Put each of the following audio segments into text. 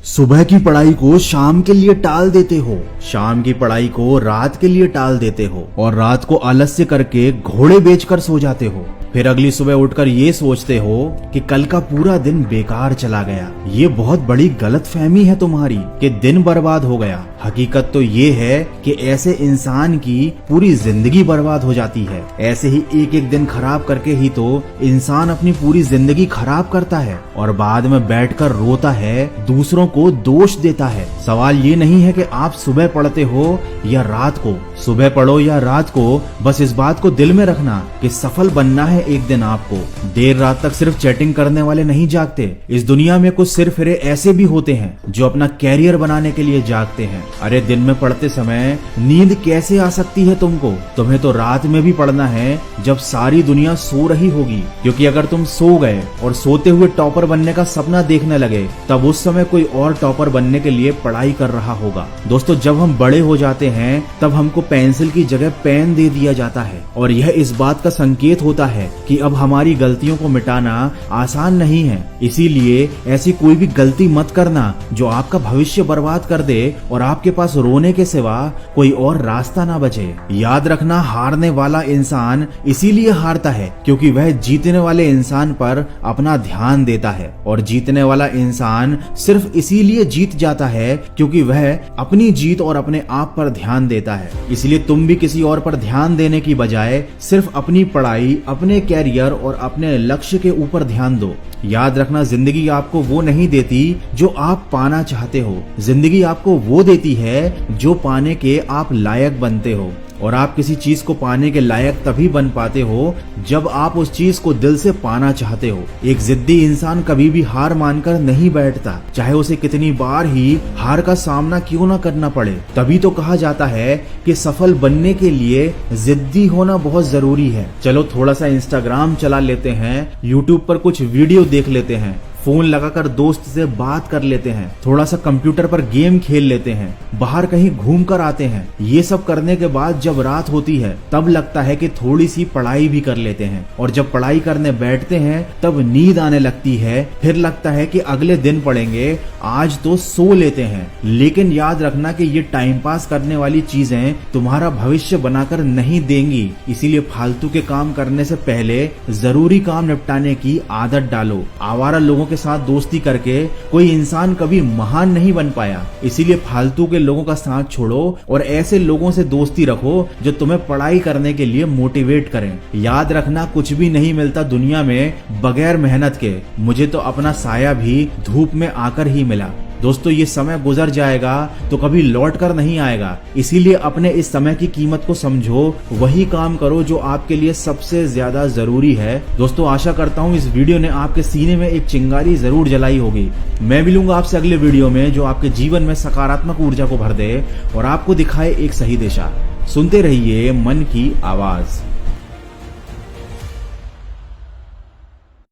सुबह की पढ़ाई को शाम के लिए टाल देते हो, शाम की पढ़ाई को रात के लिए टाल देते हो और रात को आलस्य करके घोड़े बेचकर सो जाते हो। फिर अगली सुबह उठकर ये सोचते हो कि कल का पूरा दिन बेकार चला गया। ये बहुत बड़ी गलतफहमी है तुम्हारी कि दिन बर्बाद हो गया। हकीकत तो ये है कि ऐसे इंसान की पूरी जिंदगी बर्बाद हो जाती है। ऐसे ही एक एक दिन खराब करके ही तो इंसान अपनी पूरी जिंदगी खराब करता है और बाद में बैठकर रोता है, दूसरों को दोष देता है। सवाल ये नहीं है कि आप सुबह पढ़ते हो या रात को, सुबह पढ़ो या रात को, बस इस बात को दिल में रखना कि सफल बनना है एक दिन आपको। देर रात तक सिर्फ चैटिंग करने वाले नहीं जागते। इस दुनिया में कुछ सिरफिरे ऐसे भी होते हैं जो अपना कैरियर बनाने के लिए जागते हैं। अरे दिन में पढ़ते समय नींद कैसे आ सकती है तुमको? तुम्हें तो रात में भी पढ़ना है जब सारी दुनिया सो रही होगी, क्योंकि अगर तुम सो गए और सोते हुए टॉपर बनने का सपना देखने लगे तब उस समय कोई और टॉपर बनने के लिए पढ़ाई कर रहा होगा। दोस्तों, जब हम बड़े हो जाते हैं तब हमको पेंसिल की जगह पेन दे दिया जाता है और यह इस बात का संकेत होता है कि अब हमारी गलतियों को मिटाना आसान नहीं है। इसीलिए ऐसी कोई भी गलती मत करना जो आपका भविष्य बर्बाद कर दे और आपके पास रोने के सिवा कोई और रास्ता ना बचे। याद रखना, हारने वाला इंसान इसीलिए हारता है क्योंकि वह जीतने वाले इंसान पर अपना ध्यान देता है और जीतने वाला इंसान सिर्फ इसीलिए जीत जाता है क्योंकि वह अपनी जीत और अपने आप पर ध्यान देता है। इसलिए तुम भी किसी और पर ध्यान देने की बजाय सिर्फ अपनी पढ़ाई, अपने कैरियर और अपने लक्ष्य के ऊपर ध्यान दो। याद रखना, जिंदगी आपको वो नहीं देती जो आप पाना चाहते हो, जिंदगी आपको वो देती है जो पाने के आप लायक बनते हो। और आप किसी चीज को पाने के लायक तभी बन पाते हो जब आप उस चीज को दिल से पाना चाहते हो। एक जिद्दी इंसान कभी भी हार मानकर नहीं बैठता, चाहे उसे कितनी बार ही हार का सामना क्यों ना करना पड़े। तभी तो कहा जाता है कि सफल बनने के लिए जिद्दी होना बहुत जरूरी है। चलो थोड़ा सा इंस्टाग्राम चला लेते हैं, यूट्यूब पर कुछ वीडियो देख लेते हैं, फोन लगाकर दोस्त से बात कर लेते हैं, थोड़ा सा कंप्यूटर पर गेम खेल लेते हैं, बाहर कहीं घूम कर आते हैं। ये सब करने के बाद जब रात होती है तब लगता है कि थोड़ी सी पढ़ाई भी कर लेते हैं और जब पढ़ाई करने बैठते हैं तब नींद आने लगती है। फिर लगता है कि अगले दिन पढ़ेंगे, आज तो सो लेते हैं। लेकिन याद रखना कि ये टाइम पास करने वाली चीजें तुम्हारा भविष्य बनाकर नहीं देंगी। इसीलिए फालतू के काम करने से पहले जरूरी काम निपटाने की आदत डालो। आवारा लोगों के साथ दोस्ती करके कोई इंसान कभी महान नहीं बन पाया। इसीलिए फालतू के लोगों का साथ छोड़ो और ऐसे लोगों से दोस्ती रखो जो तुम्हें पढ़ाई करने के लिए मोटिवेट करें। याद रखना, कुछ भी नहीं मिलता दुनिया में बगैर मेहनत के। मुझे तो अपना साया भी धूप में आकर ही मिला। दोस्तों, ये समय गुजर जाएगा तो कभी लौट कर नहीं आएगा। इसीलिए अपने इस समय की कीमत को समझो, वही काम करो जो आपके लिए सबसे ज्यादा जरूरी है। दोस्तों, आशा करता हूँ इस वीडियो ने आपके सीने में एक चिंगारी जरूर जलाई होगी। मैं मिलूंगा आपसे अगले वीडियो में जो आपके जीवन में सकारात्मक ऊर्जा को भर दे और आपको दिखाए एक सही दिशा। सुनते रहिए मन की आवाज।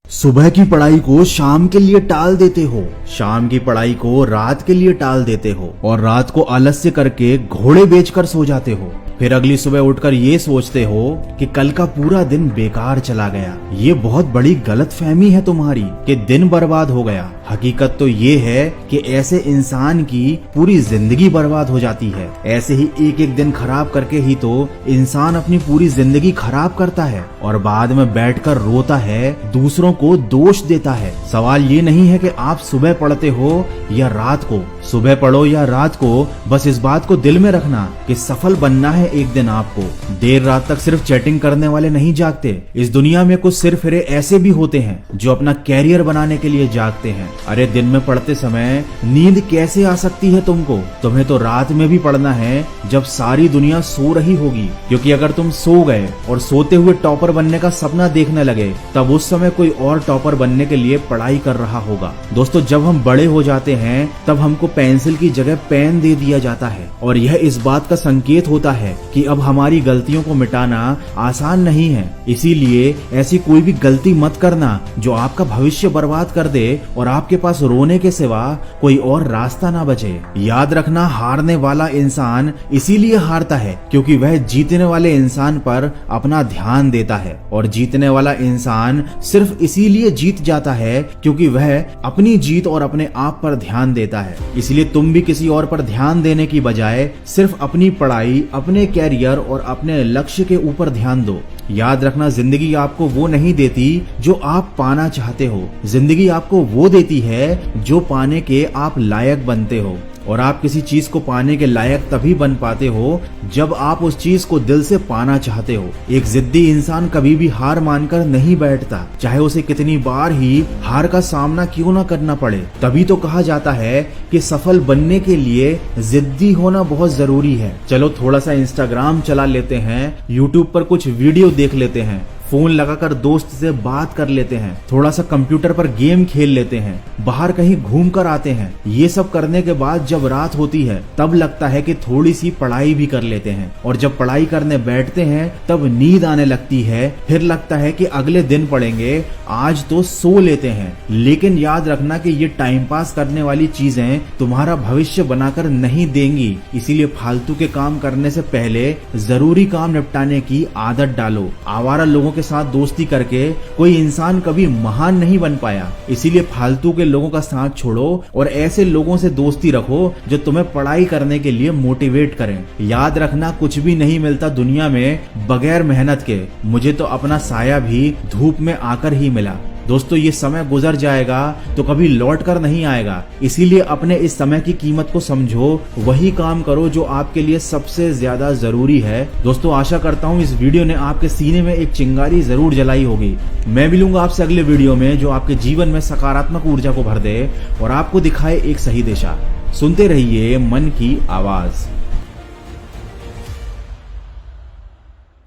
सुबह की पढ़ाई को शाम के लिए टाल देते हो, शाम की पढ़ाई को रात के लिए टाल देते हो और रात को आलस्य करके घोड़े बेचकर सो जाते हो। फिर अगली सुबह उठकर ये सोचते हो कि कल का पूरा दिन बेकार चला गया। ये बहुत बड़ी गलतफहमी है तुम्हारी कि दिन बर्बाद हो गया। हकीकत तो ये है कि ऐसे इंसान की पूरी जिंदगी बर्बाद हो जाती है। ऐसे ही एक एक दिन खराब करके ही तो इंसान अपनी पूरी जिंदगी खराब करता है और बाद में बैठकर रोता है, दूसरों को दोष देता है। सवाल ये नहीं है कि आप सुबह पढ़ते हो या रात को, सुबह पढ़ो या रात को, बस इस बात को दिल में रखना कि सफल बनना है एक दिन आपको। देर रात तक सिर्फ चैटिंग करने वाले नहीं जागते। इस दुनिया में कुछ सिरफिरे ऐसे भी होते हैं जो अपना कैरियर बनाने के लिए जागते हैं। अरे दिन में पढ़ते समय नींद कैसे आ सकती है तुमको? तुम्हें तो रात में भी पढ़ना है जब सारी दुनिया सो रही होगी, क्योंकि अगर तुम सो गए और सोते हुए टॉपर बनने का सपना देखने लगे तब उस समय कोई और टॉपर बनने के लिए पढ़ाई कर रहा होगा। दोस्तों, जब हम बड़े हो जाते हैं तब हमको पेंसिल की जगह पेन दे दिया जाता है और यह इस बात का संकेत होता है कि अब हमारी गलतियों को मिटाना आसान नहीं है। इसीलिए ऐसी कोई भी गलती मत करना जो आपका भविष्य बर्बाद कर दे और आप आपके पास रोने के सिवा कोई और रास्ता ना बचे। याद रखना, हारने वाला इंसान इसीलिए हारता है क्योंकि वह जीतने वाले इंसान पर अपना ध्यान देता है, और जीतने वाला इंसान सिर्फ इसीलिए जीत जाता है क्योंकि वह अपनी जीत और अपने आप पर ध्यान देता है। इसलिए तुम भी किसी और पर ध्यान देने की बजाय सिर्फ अपनी पढ़ाई, अपने कैरियर और अपने लक्ष्य के ऊपर ध्यान दो। याद रखना, जिंदगी आपको वो नहीं देती जो आप पाना चाहते हो, जिंदगी आपको वो देती है जो पाने के आप लायक बनते हो। और आप किसी चीज को पाने के लायक तभी बन पाते हो जब आप उस चीज को दिल से पाना चाहते हो। एक जिद्दी इंसान कभी भी हार मानकर नहीं बैठता, चाहे उसे कितनी बार ही हार का सामना क्यों ना करना पड़े। तभी तो कहा जाता है कि सफल बनने के लिए जिद्दी होना बहुत जरूरी है। चलो थोड़ा सा इंस्टाग्राम चला लेते हैं, यूट्यूब पर कुछ वीडियो देख लेते हैं, फोन लगाकर दोस्त से बात कर लेते हैं, थोड़ा सा कंप्यूटर पर गेम खेल लेते हैं, बाहर कहीं घूम कर आते हैं। ये सब करने के बाद जब रात होती है तब लगता है कि थोड़ी सी पढ़ाई भी कर लेते हैं, और जब पढ़ाई करने बैठते हैं तब नींद आने लगती है। फिर लगता है कि अगले दिन पढ़ेंगे, आज तो सो लेते हैं। लेकिन याद रखना कि ये टाइम पास करने वाली चीजें तुम्हारा भविष्य बनाकर नहीं देंगी। इसीलिए फालतू के काम करने से पहले जरूरी काम निपटाने की आदत डालो। आवारा लोगों के साथ दोस्ती करके कोई इंसान कभी महान नहीं बन पाया। इसीलिए फालतू के लोगों का साथ छोड़ो और ऐसे लोगों से दोस्ती रखो जो तुम्हें पढ़ाई करने के लिए मोटिवेट करें। याद रखना, कुछ भी नहीं मिलता दुनिया में बगैर मेहनत के। मुझे तो अपना साया भी धूप में आकर ही मिला। दोस्तों, ये समय गुजर जाएगा तो कभी लौट कर नहीं आएगा। इसीलिए अपने इस समय की कीमत को समझो, वही काम करो जो आपके लिए सबसे ज्यादा जरूरी है। दोस्तों, आशा करता हूँ इस वीडियो ने आपके सीने में एक चिंगारी जरूर जलाई होगी। मैं मिलूंगा आपसे अगले वीडियो में जो आपके जीवन में सकारात्मक ऊर्जा को भर दे और आपको दिखाए एक सही दिशा। सुनते रहिए मन की आवाज।